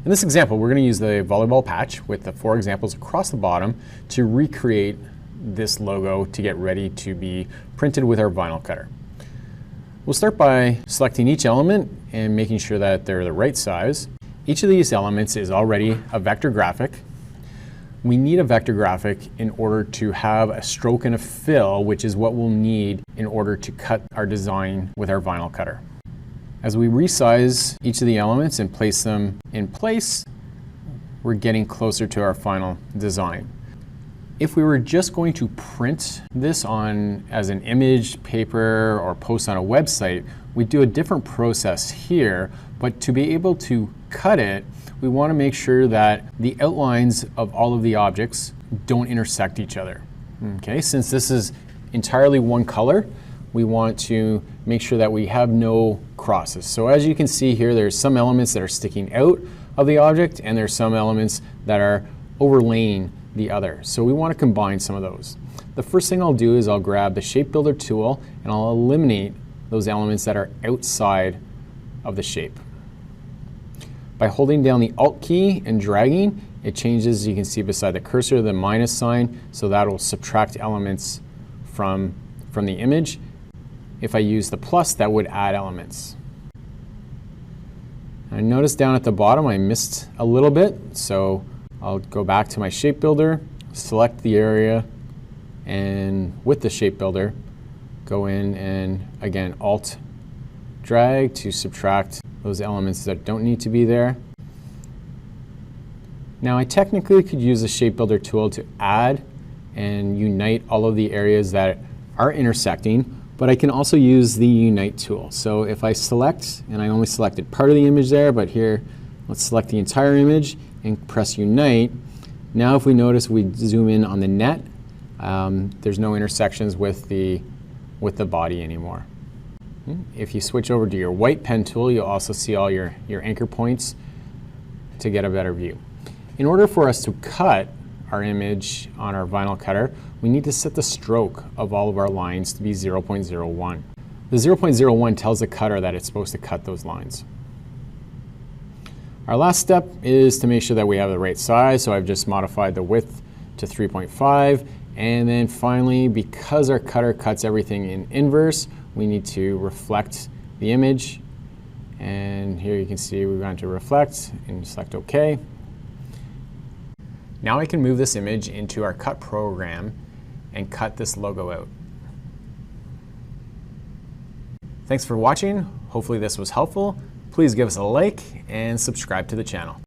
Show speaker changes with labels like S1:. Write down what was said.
S1: In this example, we're going to use the volleyball patch with the 4 examples across the bottom to recreate this logo to get ready to be printed with our vinyl cutter. We'll start by selecting each element and making sure that they're the right size. Each of these elements is already a vector graphic. We need a vector graphic in order to have a stroke and a fill, which is what we'll need in order to cut our design with our vinyl cutter. As we resize each of the elements and place them in place, we're getting closer to our final design. If we were just going to print this on as an image, paper, or post on a website, we'd do a different process here, but to be able to cut it, we want to make sure that the outlines of all of the objects don't intersect each other. Okay, since this is entirely one color, we want to make sure that we have no crosses. So as you can see here, there's some elements that are sticking out of the object, and there's some elements that are overlaying the other. So we want to combine some of those. The first thing I'll do is I'll grab the shapebuilder tool and I'll eliminate those elements that are outside of the shape. By holding down the Alt key and dragging, it changes, you can see beside the cursor, the minus sign, so that will subtract elements from the image. If I use the plus, that would add elements. I notice down at the bottom I missed a little bit, so I'll go back to my shape builder, select the area, and with the shape builder, go in and again Alt drag to subtract those elements that don't need to be there. Now I technically could use the shape builder tool to add and unite all of the areas that are intersecting, but I can also use the unite tool. So if I select, and I only selected part of the image there, but here let's select the entire image and press unite. Now if we notice, we zoom in on the net, there's no intersections with the body anymore. If you switch over to your white pen tool, you'll also see all your anchor points to get a better view. In order for us to cut our image on our vinyl cutter, we need to set the stroke of all of our lines to be 0.01. The 0.01 tells the cutter that it's supposed to cut those lines. Our last step is to make sure that we have the right size, so I've just modified the width to 3.5, and then finally, because our cutter cuts everything in inverse, we need to reflect the image, and here you can see we're going to reflect and select OK. Now I can move this image into our cut program and cut this logo out. Thanks for watching. Hopefully this was helpful. Please give us a like and subscribe to the channel.